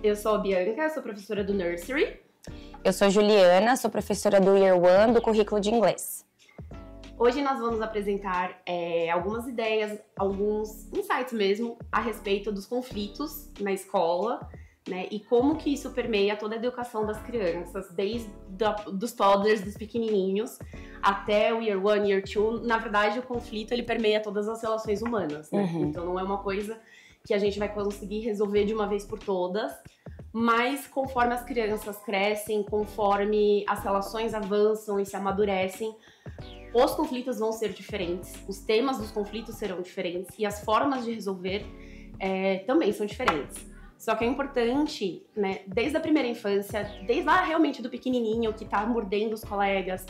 Eu sou a Bianca, sou professora do Nursery. Eu sou Juliana, sou professora do Year One do currículo de inglês. Hoje nós vamos apresentar algumas ideias, alguns insights mesmo a respeito dos conflitos na escola, né? E como que isso permeia toda a educação das crianças, desde dos toddlers, dos pequenininhos, até o Year One, Year Two. Na verdade, o conflito ele permeia todas as relações humanas, né? Então não é uma coisa que a gente vai conseguir resolver de uma vez por todas, mas conforme as crianças crescem, conforme as relações avançam e se amadurecem, os conflitos vão ser diferentes, os temas dos conflitos serão diferentes e as formas de resolver também são diferentes. Só que é importante, né, desde a primeira infância, desde lá realmente do pequenininho que tá mordendo os colegas,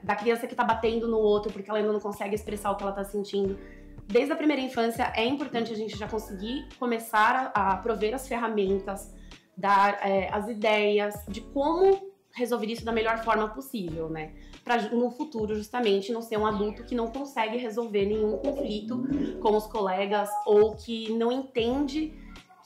da criança que tá batendo no outro porque ela ainda não consegue expressar o que ela tá sentindo, desde a primeira infância é importante a gente já conseguir começar a prover as ferramentas, dar as ideias de como resolver isso da melhor forma possível, né? Para no futuro, justamente, não ser um adulto que não consegue resolver nenhum conflito com os colegas ou que não entende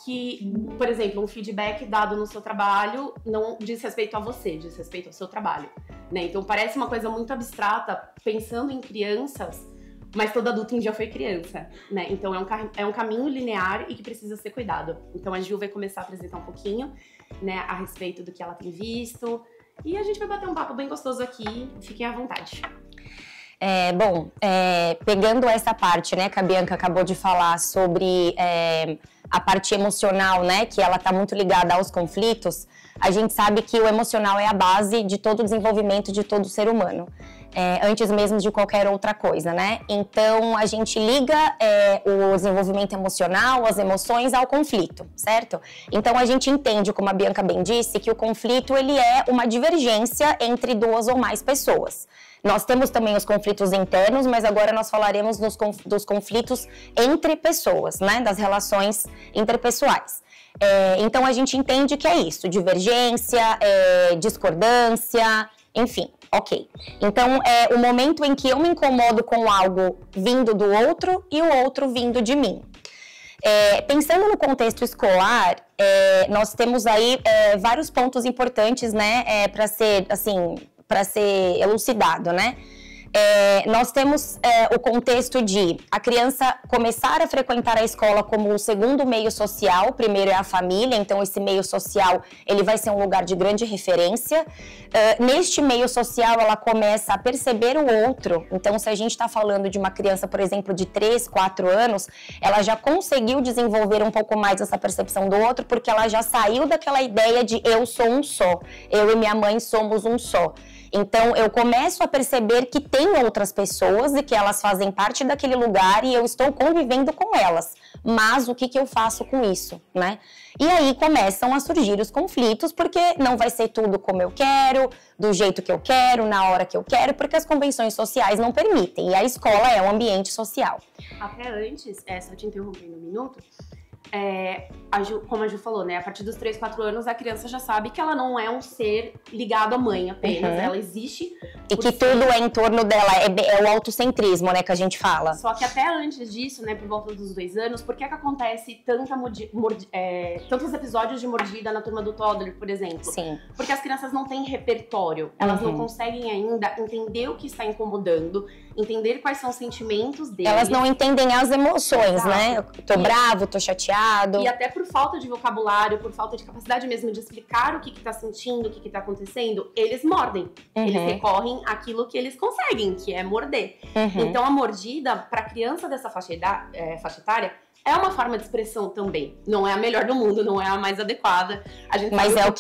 que, por exemplo, um feedback dado no seu trabalho não diz respeito a você, diz respeito ao seu trabalho, né? Então parece uma coisa muito abstrata, pensando em crianças, mas todo adulto um dia foi criança, né? Então é um caminho linear e que precisa ser cuidado. Então a Gil vai começar a apresentar um pouquinho, né, a respeito do que ela tem visto, e a gente vai bater um papo bem gostoso aqui, fiquem à vontade. Pegando essa parte, né, que a Bianca acabou de falar sobre a parte emocional, né, que ela tá muito ligada aos conflitos, a gente sabe que o emocional é a base de todo o desenvolvimento de todo ser humano, antes mesmo de qualquer outra coisa, né? Então, a gente liga o desenvolvimento emocional, as emoções ao conflito, certo? Então, a gente entende, como a Bianca bem disse, que o conflito, ele é uma divergência entre duas ou mais pessoas. Nós temos também os conflitos internos, mas agora nós falaremos dos conflitos entre pessoas, né? Das relações interpessoais. Então, a gente entende que é isso, divergência, discordância, enfim, ok. Então, é o momento em que eu me incomodo com algo vindo do outro e o outro vindo de mim. Pensando no contexto escolar, nós temos aí vários pontos importantes, né, para ser elucidado, né? Nós temos o contexto de a criança começar a frequentar a escola como o segundo meio social. O primeiro é a família, então esse meio social ele vai ser um lugar de grande referência. Neste meio social ela começa a perceber o outro. Então, se a gente está falando de uma criança, por exemplo, de 3, 4 anos, ela já conseguiu desenvolver um pouco mais essa percepção do outro, porque ela já saiu daquela ideia de eu sou um só, eu e minha mãe somos um só. Então, eu começo a perceber que tem outras pessoas e que elas fazem parte daquele lugar e eu estou convivendo com elas. Mas o que eu faço com isso, né? E aí começam a surgir os conflitos, porque não vai ser tudo como eu quero, do jeito que eu quero, na hora que eu quero, porque as convenções sociais não permitem. E a escola é um ambiente social. Até antes, só te interrompendo um minuto, como a Ju falou, né? A partir dos 3, 4 anos, a criança já sabe que ela não é um ser ligado à mãe apenas. Ela existe. E que tudo é em torno dela, é o autocentrismo, né, que a gente fala. Só que até antes disso, né, por volta dos 2 anos, por que acontece tantos episódios de mordida na turma do toddler, por exemplo? Sim. Porque as crianças não têm repertório. Elas não conseguem ainda entender o que está incomodando, entender quais são os sentimentos deles. Elas não entendem as emoções, Exato. Né? Eu tô bravo, tô chateado. E até por falta de vocabulário, por falta de capacidade mesmo de explicar o que tá sentindo, o que tá acontecendo, eles mordem. Eles recorrem àquilo que eles conseguem, que é morder. Então a mordida, pra criança dessa faixa etária, é uma forma de expressão também. Não é a melhor do mundo, não é a mais adequada. Mas é o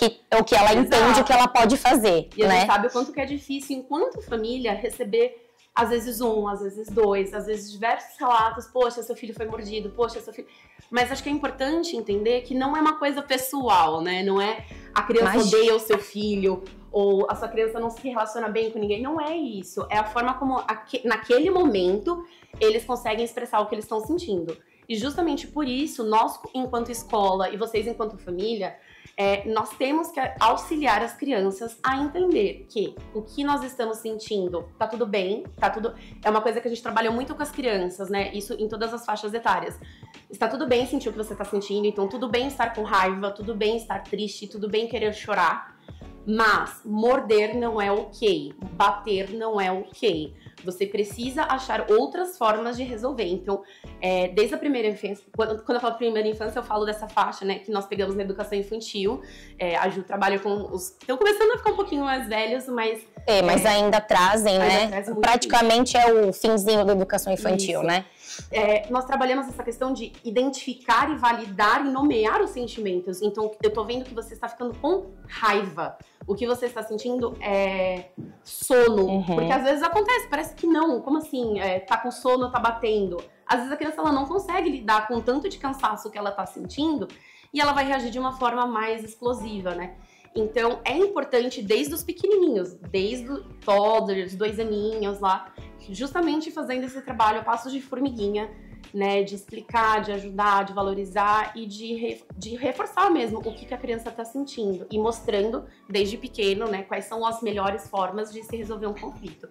que ela entende que ela pode fazer. E né? a gente sabe o quanto que é difícil, enquanto família, receber às vezes 1, às vezes 2, às vezes diversos relatos. Poxa, seu filho foi mordido, poxa, seu filho... Mas acho que é importante entender que não é uma coisa pessoal, né? Não é a criança odeia o seu filho ou a sua criança não se relaciona bem com ninguém. Não é isso. É a forma como, naquele momento, eles conseguem expressar o que eles estão sentindo. E justamente por isso, nós, enquanto escola, e vocês, enquanto família, Nós temos que auxiliar as crianças a entender que o que nós estamos sentindo tá tudo bem, tá tudo... É uma coisa que a gente trabalha muito com as crianças, né? Isso em todas as faixas etárias. Está tudo bem sentir o que você tá sentindo, então tudo bem estar com raiva, tudo bem estar triste, tudo bem querer chorar, mas morder não é ok, bater não é ok. Você precisa achar outras formas de resolver. Então, desde a primeira infância, quando eu falo primeira infância, eu falo dessa faixa, né, que nós pegamos na educação infantil. A Ju trabalha com os... Estão começando a ficar um pouquinho mais velhos, mas... mas ainda trazem, né? Praticamente é o finzinho da educação infantil, isso, né? Nós trabalhamos essa questão de identificar e validar e nomear os sentimentos. Então, eu tô vendo que você está ficando com raiva. O que você está sentindo é sono. Porque às vezes acontece, parece que não. Como assim? Tá com sono, tá batendo. Às vezes a criança ela não consegue lidar com o tanto de cansaço que ela tá sentindo e ela vai reagir de uma forma mais explosiva, né? Então, é importante desde os pequenininhos, desde os toddlers, 2 aninhos lá, justamente fazendo esse trabalho a passos de formiguinha, né, de explicar, de ajudar, de valorizar e de reforçar mesmo o que a criança está sentindo e mostrando desde pequeno, né, quais são as melhores formas de se resolver um conflito.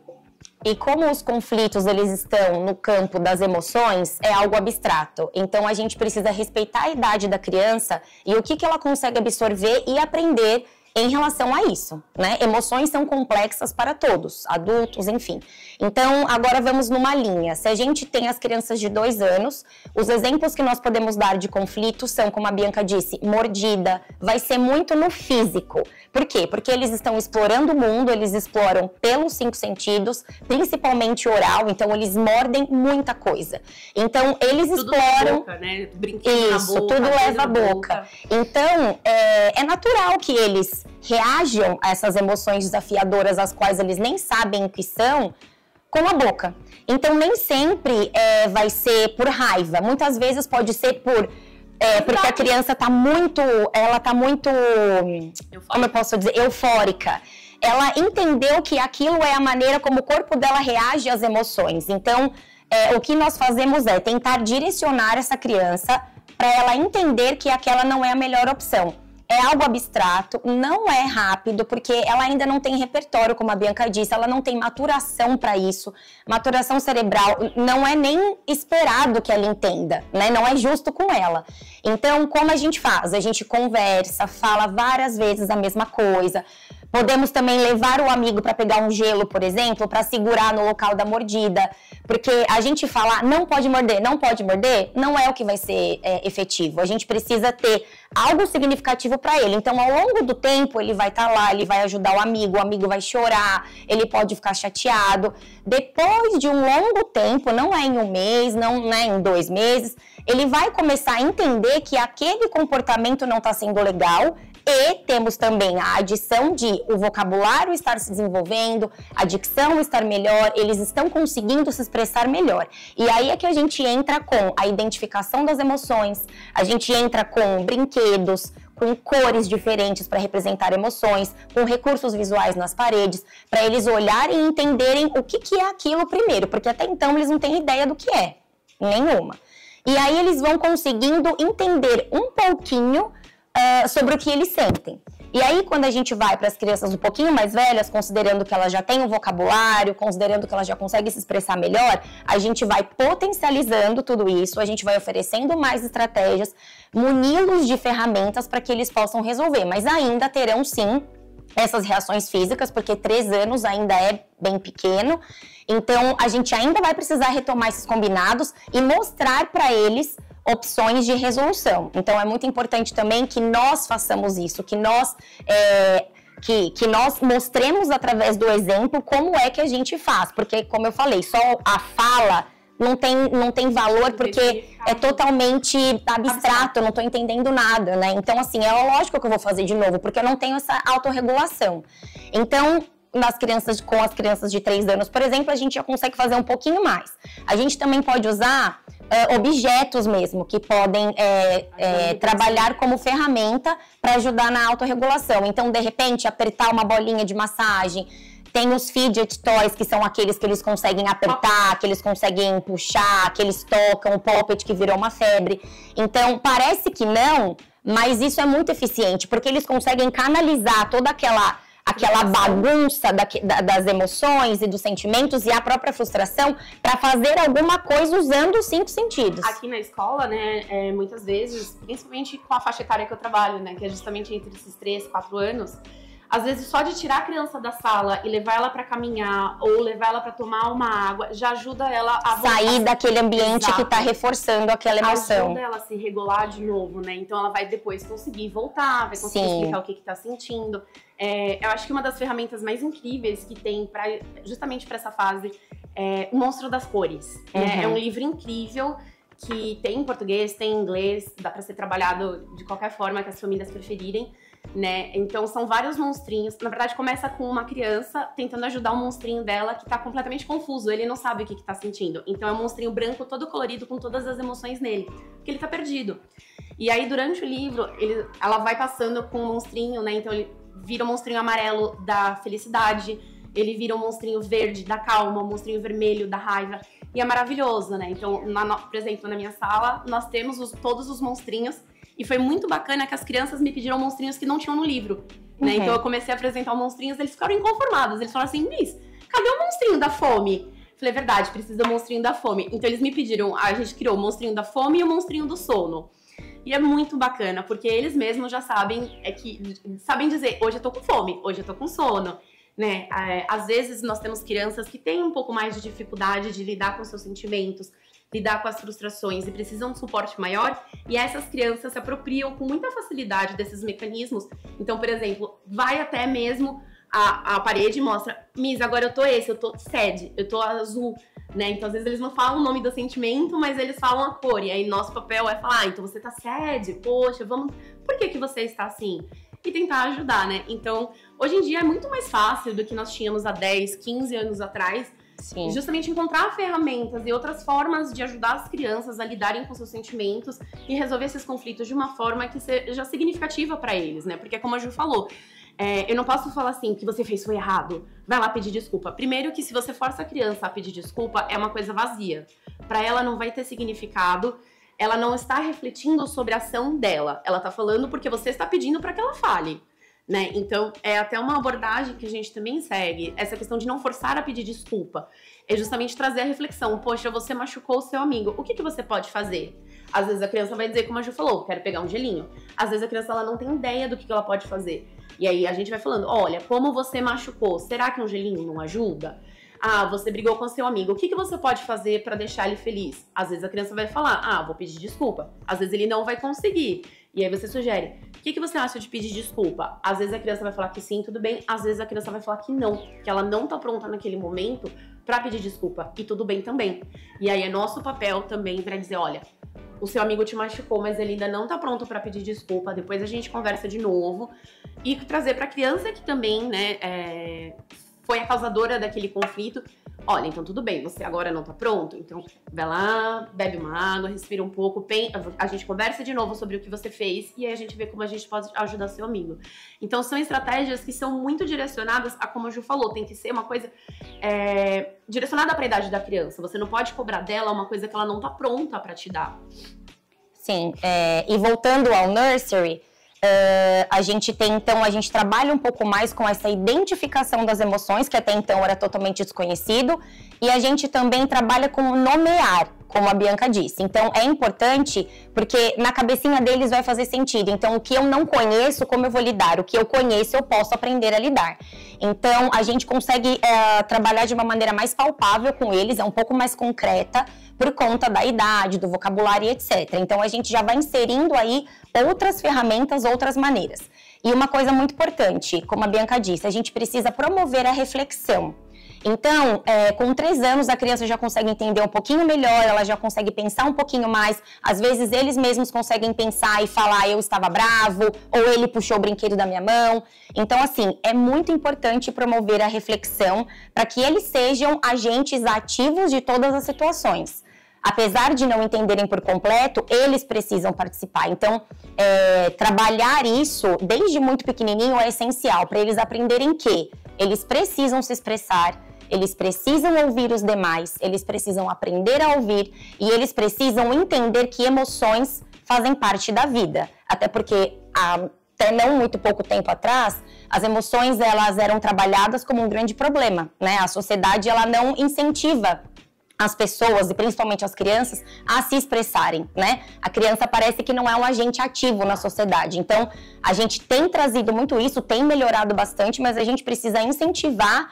E como os conflitos eles estão no campo das emoções, é algo abstrato. Então a gente precisa respeitar a idade da criança e o que ela consegue absorver e aprender em relação a isso, né? Emoções são complexas para todos, adultos, enfim. Então, agora vamos numa linha. Se a gente tem as crianças de 2 anos, os exemplos que nós podemos dar de conflito são, como a Bianca disse, mordida, vai ser muito no físico. Por quê? Porque eles estão explorando o mundo, eles exploram pelos 5 sentidos, principalmente oral, então eles mordem muita coisa. Então, eles tudo exploram... Boca, né? Brinquedo isso, na boca, tudo leva à boca. Então, é natural que eles reajam a essas emoções desafiadoras, as quais eles nem sabem o que são, com a boca. Então, nem sempre vai ser por raiva. Muitas vezes pode ser porque a criança tá muito, como eu posso dizer, eufórica. Ela entendeu que aquilo é a maneira como o corpo dela reage às emoções. Então, o que nós fazemos é tentar direcionar essa criança para ela entender que aquela não é a melhor opção. É algo abstrato, não é rápido, porque ela ainda não tem repertório, como a Bianca disse, ela não tem maturação para isso. Maturação cerebral não é nem esperado que ela entenda, né? Não é justo com ela. Então, como a gente faz? A gente conversa, fala várias vezes a mesma coisa. Podemos também levar o amigo para pegar um gelo, por exemplo, para segurar no local da mordida. Porque a gente falar não pode morder, não é o que vai ser efetivo. A gente precisa ter algo significativo para ele. Então, ao longo do tempo, ele vai estar lá, ele vai ajudar o amigo vai chorar, ele pode ficar chateado. Depois de um longo tempo, não é em 1 mês, não é em 2 meses, ele vai começar a entender que aquele comportamento não está sendo legal. E temos também a adição de o vocabulário estar se desenvolvendo, a dicção estar melhor, eles estão conseguindo se expressar melhor. E aí é que a gente entra com a identificação das emoções, a gente entra com brinquedos, com cores diferentes para representar emoções, com recursos visuais nas paredes, para eles olharem e entenderem o que é aquilo primeiro, porque até então eles não têm ideia do que é, nenhuma. E aí eles vão conseguindo entender um pouquinho sobre o que eles sentem. E aí, quando a gente vai para as crianças um pouquinho mais velhas, considerando que elas já têm um vocabulário, considerando que elas já conseguem se expressar melhor, a gente vai potencializando tudo isso, a gente vai oferecendo mais estratégias, muni-los de ferramentas para que eles possam resolver. Mas ainda terão, sim, essas reações físicas, porque 3 anos ainda é bem pequeno. Então, a gente ainda vai precisar retomar esses combinados e mostrar para eles opções de resolução. Então, é muito importante também que nós façamos isso, que nós mostremos através do exemplo como é que a gente faz. Porque, como eu falei, só a fala não tem valor, porque é totalmente abstrato, eu não estou entendendo nada, né? Então, assim, é lógico que eu vou fazer de novo, porque eu não tenho essa autorregulação. Então, com as crianças de 3 anos, por exemplo, a gente já consegue fazer um pouquinho mais. A gente também pode usar objetos mesmo, que podem trabalhar como ferramenta para ajudar na autorregulação. Então, de repente, apertar uma bolinha de massagem. Tem os fidget toys, que são aqueles que eles conseguem apertar, que eles conseguem puxar, que eles tocam, o poppet que virou uma febre. Então, parece que não, mas isso é muito eficiente, porque eles conseguem canalizar toda aquela bagunça das emoções e dos sentimentos e a própria frustração para fazer alguma coisa usando os 5 sentidos. Aqui na escola, né, muitas vezes, principalmente com a faixa etária que eu trabalho, né, que é justamente entre esses 3, 4 anos, às vezes só de tirar a criança da sala e levar ela para caminhar ou levar ela para tomar uma água já ajuda ela a sair daquele ambiente. Exato. Que está reforçando aquela emoção. Ajuda ela a se regular de novo, né? Então ela vai depois conseguir voltar, vai conseguir explicar o que está sentindo. Eu acho que uma das ferramentas mais incríveis que tem justamente para essa fase é O Monstro das Cores. Né? É um livro incrível que tem em português, tem em inglês, dá para ser trabalhado de qualquer forma que as famílias preferirem. Né? Então são vários monstrinhos. Na verdade, começa com uma criança tentando ajudar um monstrinho dela que tá completamente confuso. Ele não sabe o que tá sentindo. Então é um monstrinho branco todo colorido com todas as emoções nele, porque ele tá perdido. E aí, durante o livro, ela vai passando com o monstrinho, né? Então ele vira o monstrinho amarelo da felicidade, ele vira o monstrinho verde da calma, o monstrinho vermelho da raiva. E é maravilhoso, né? Então, por exemplo, na minha sala, nós temos todos os monstrinhos. E foi muito bacana que as crianças me pediram monstrinhos que não tinham no livro, né? Então eu comecei a apresentar os monstrinhos, eles ficaram inconformados. Eles falaram assim, Miss, cadê o monstrinho da fome? Falei, verdade, precisa do monstrinho da fome. Então eles me pediram, a gente criou o monstrinho da fome e o monstrinho do sono. E é muito bacana, porque eles mesmos já sabem, sabem dizer, hoje eu tô com fome, hoje eu tô com sono. Né? Às vezes nós temos crianças que têm um pouco mais de dificuldade de lidar com seus sentimentos, lidar com as frustrações e precisam de suporte maior, e essas crianças se apropriam com muita facilidade desses mecanismos. Então, por exemplo, vai até mesmo a parede e mostra, Miss, agora eu tô sad, eu tô azul, né? Então, às vezes eles não falam o nome do sentimento, mas eles falam a cor, e aí nosso papel é falar, então você tá sad, poxa, por que você está assim? E tentar ajudar, né? Então, hoje em dia é muito mais fácil do que nós tínhamos há 10, 15 anos atrás. Sim. Justamente encontrar ferramentas e outras formas de ajudar as crianças a lidarem com seus sentimentos e resolver esses conflitos de uma forma que seja significativa para eles, né? Porque como a Ju falou, eu não posso falar assim, o que você fez foi errado, vai lá pedir desculpa. Primeiro que se você força a criança a pedir desculpa, é uma coisa vazia. Para ela não vai ter significado, ela não está refletindo sobre a ação dela. Ela tá falando porque você está pedindo para que ela fale. Né? Então, é até uma abordagem que a gente também segue, essa questão de não forçar a pedir desculpa. É justamente trazer a reflexão, poxa, você machucou o seu amigo, o que você pode fazer? Às vezes a criança vai dizer, como a Ju falou, quero pegar um gelinho. Às vezes a criança ela não tem ideia do que ela pode fazer. E aí a gente vai falando, olha, como você machucou, será que um gelinho não ajuda? Ah, você brigou com seu amigo, o que você pode fazer para deixar ele feliz? Às vezes a criança vai falar, vou pedir desculpa. Às vezes ele não vai conseguir. E aí você sugere, o que você acha de pedir desculpa? Às vezes a criança vai falar que sim, tudo bem. Às vezes a criança vai falar que não, que ela não tá pronta naquele momento pra pedir desculpa. E tudo bem também. E aí é nosso papel também pra dizer, olha, o seu amigo te machucou, mas ele ainda não tá pronto pra pedir desculpa. Depois a gente conversa de novo. E trazer pra criança que também, né, foi a causadora daquele conflito. Olha, então tudo bem, você agora não tá pronto, então vai lá, bebe uma água, respira um pouco, a gente conversa de novo sobre o que você fez e aí a gente vê como a gente pode ajudar seu amigo. Então são estratégias que são muito direcionadas a, como a Ju falou, tem que ser uma coisa direcionada para a idade da criança. Você não pode cobrar dela uma coisa que ela não tá pronta para te dar. Sim, e voltando ao nursery, a gente trabalha um pouco mais com essa identificação das emoções, que até então era totalmente desconhecido, e a gente também trabalha com nomear, como a Bianca disse. Então é importante, porque na cabecinha deles vai fazer sentido. Então o que eu não conheço, como eu vou lidar? O que eu conheço, eu posso aprender a lidar. Então a gente consegue trabalhar de uma maneira mais palpável com eles, é um pouco mais concreta, por conta da idade, do vocabulário, etc. Então a gente já vai inserindo aí outras ferramentas, outras maneiras. E uma coisa muito importante, como a Bianca disse, a gente precisa promover a reflexão. Então, com 3 anos, a criança já consegue entender um pouquinho melhor, ela já consegue pensar um pouquinho mais. Às vezes, eles mesmos conseguem pensar e falar, eu estava bravo, ou ele puxou o brinquedo da minha mão. Então, assim, é muito importante promover a reflexão para que eles sejam agentes ativos de todas as situações. Apesar de não entenderem por completo, eles precisam participar. Então, trabalhar isso desde muito pequenininho é essencial para eles aprenderem que eles precisam se expressar, eles precisam ouvir os demais, eles precisam aprender a ouvir e eles precisam entender que emoções fazem parte da vida. Até porque até não muito pouco tempo atrás, as emoções elas eram trabalhadas como um grande problema, né? A sociedade ela não incentiva as pessoas, e principalmente as crianças, a se expressarem, né? A criança parece que não é um agente ativo na sociedade. Então, a gente tem trazido muito isso, tem melhorado bastante, mas a gente precisa incentivar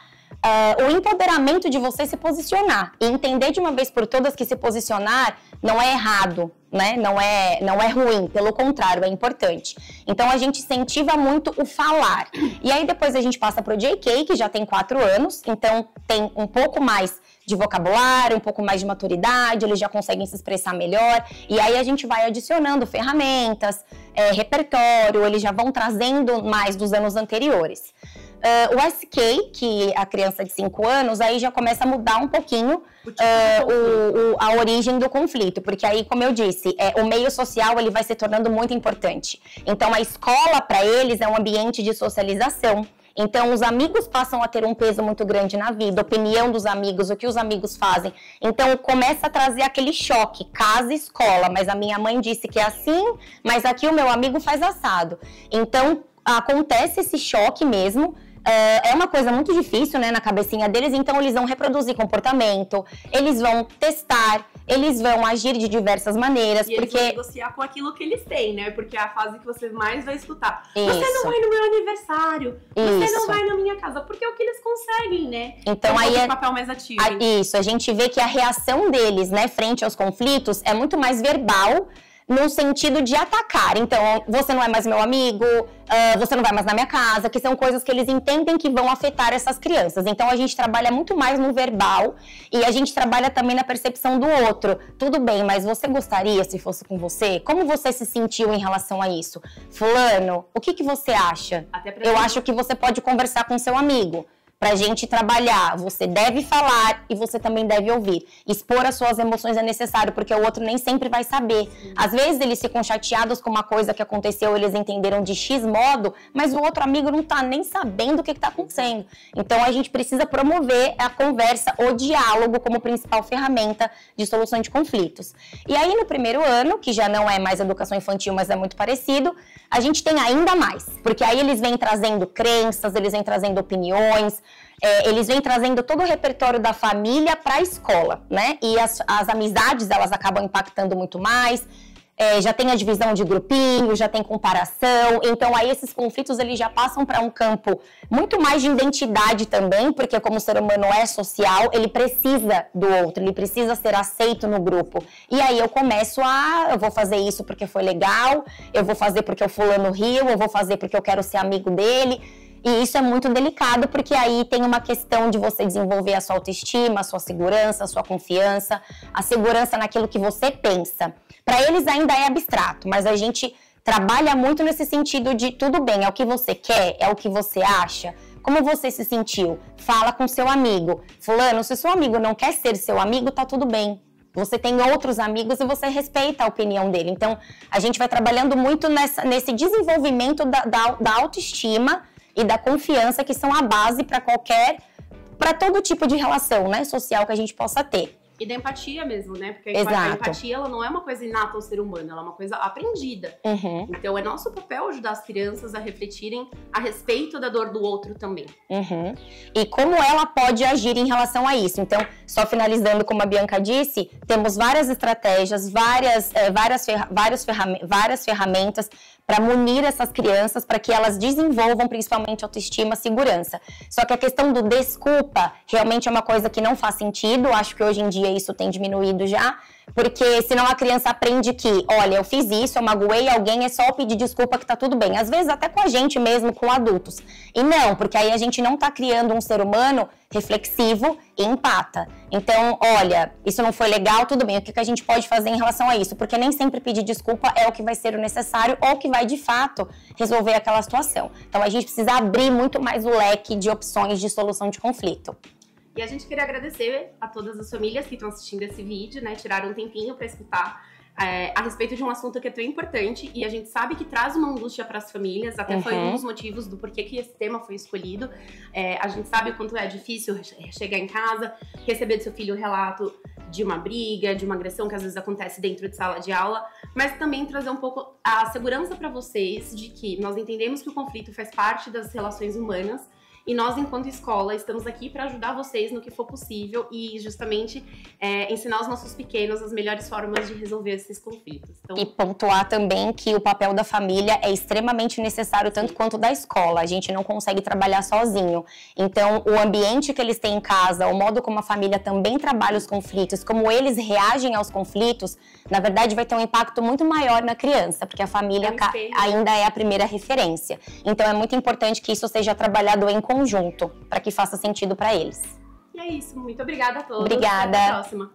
o empoderamento de você se posicionar e entender de uma vez por todas que se posicionar não é errado, né? Não é ruim, pelo contrário, é importante. Então a gente incentiva muito o falar. E aí depois a gente passa para o JK, que já tem 4 anos, então tem um pouco mais de vocabulário, um pouco mais de maturidade, eles já conseguem se expressar melhor. E aí a gente vai adicionando ferramentas, repertório, eles já vão trazendo mais dos anos anteriores. O SK, que a criança de 5 anos, aí já começa a mudar um pouquinho a origem do conflito, porque aí, como eu disse, o meio social ele vai se tornando muito importante. Então, a escola, para eles, é um ambiente de socialização. Então, os amigos passam a ter um peso muito grande na vida, a opinião dos amigos, o que os amigos fazem. Então, começa a trazer aquele choque, casa e escola, mas a minha mãe disse que é assim, mas aqui o meu amigo faz assado. Então, acontece esse choque mesmo. É uma coisa muito difícil, né, na cabecinha deles, então eles vão reproduzir comportamento, eles vão testar, eles vão agir de diversas maneiras, e porque... eles vão negociar com aquilo que eles têm, né, porque é a fase que você mais vai escutar. Isso. Você não vai no meu aniversário, você não vai na minha casa, porque é o que eles conseguem, né? Então aí é papel mais ativo. Isso, a gente vê que a reação deles, né, frente aos conflitos é muito mais verbal, no sentido de atacar. Então, você não é mais meu amigo, você não vai mais na minha casa, que são coisas que eles entendem que vão afetar essas crianças. Então, a gente trabalha muito mais no verbal e a gente trabalha também na percepção do outro. Tudo bem, mas você gostaria se fosse com você? Como você se sentiu em relação a isso? Fulano, o que você acha? Eu acho que você pode conversar com seu amigo. Pra gente trabalhar, você deve falar e você também deve ouvir. Expor as suas emoções é necessário, porque o outro nem sempre vai saber. Às vezes eles ficam chateados com uma coisa que aconteceu, eles entenderam de X modo, mas o outro amigo não tá nem sabendo o que tá acontecendo. Então a gente precisa promover a conversa, o diálogo como principal ferramenta de solução de conflitos. E aí no primeiro ano, que já não é mais educação infantil, mas é muito parecido, a gente tem ainda mais. Porque aí eles vêm trazendo crenças, eles vêm trazendo opiniões, eles vêm trazendo todo o repertório da família para a escola, né? E as amizades, elas acabam impactando muito mais. Já tem a divisão de grupinho, já tem comparação. Então, aí esses conflitos, eles já passam para um campo muito mais de identidade também, porque como o ser humano é social, ele precisa do outro, ele precisa ser aceito no grupo. E aí eu começo eu vou fazer isso porque foi legal, eu vou fazer porque o fulano riu, eu vou fazer porque eu quero ser amigo dele. E isso é muito delicado, porque aí tem uma questão de você desenvolver a sua autoestima, a sua segurança, a sua confiança, a segurança naquilo que você pensa. Para eles ainda é abstrato, mas a gente trabalha muito nesse sentido de tudo bem, é o que você quer, é o que você acha, como você se sentiu, fala com seu amigo. Fulano, se seu amigo não quer ser seu amigo, tá tudo bem. Você tem outros amigos e você respeita a opinião dele. Então, a gente vai trabalhando muito nesse desenvolvimento da autoestima e da confiança, que são a base para todo tipo de relação, né, social que a gente possa ter. E da empatia mesmo, né? Porque Exato. A empatia, ela não é uma coisa inata ao ser humano, ela é uma coisa aprendida. Uhum. Então, é nosso papel ajudar as crianças a refletirem a respeito da dor do outro também. Uhum. E como ela pode agir em relação a isso. Então, só finalizando, como a Bianca disse, temos várias estratégias, várias ferramentas para munir essas crianças, para que elas desenvolvam principalmente autoestima, segurança. Só que a questão do desculpa realmente é uma coisa que não faz sentido. Acho que hoje em dia isso tem diminuído já, porque senão a criança aprende que, olha, eu fiz isso, eu magoei alguém, é só eu pedir desculpa que tá tudo bem. Às vezes até com a gente mesmo, com adultos. E não, porque aí a gente não tá criando um ser humano reflexivo e empata. Então, olha, isso não foi legal, tudo bem, o que a gente pode fazer em relação a isso? Porque nem sempre pedir desculpa é o que vai ser o necessário ou que vai, de fato, resolver aquela situação. Então, a gente precisa abrir muito mais o leque de opções de solução de conflito. E a gente queria agradecer a todas as famílias que estão assistindo esse vídeo, né? Tiraram um tempinho para escutar a respeito de um assunto que é tão importante e a gente sabe que traz uma angústia para as famílias, até foi um dos motivos do porquê que esse tema foi escolhido. A gente sabe o quanto é difícil chegar em casa, receber do seu filho o relato de uma briga, de uma agressão que às vezes acontece dentro de sala de aula, mas também trazer um pouco a segurança para vocês de que nós entendemos que o conflito faz parte das relações humanas. E nós, enquanto escola, estamos aqui para ajudar vocês no que for possível e justamente ensinar os nossos pequenos as melhores formas de resolver esses conflitos. Então... E pontuar também que o papel da família é extremamente necessário, tanto quanto da escola. A gente não consegue trabalhar sozinho. Então, o ambiente que eles têm em casa, o modo como a família também trabalha os conflitos, como eles reagem aos conflitos, na verdade vai ter um impacto muito maior na criança, porque a família ainda é a primeira referência. Então, é muito importante que isso seja trabalhado em conjunto, para que faça sentido para eles. E é isso, muito obrigada a todos. Obrigada. Até a próxima.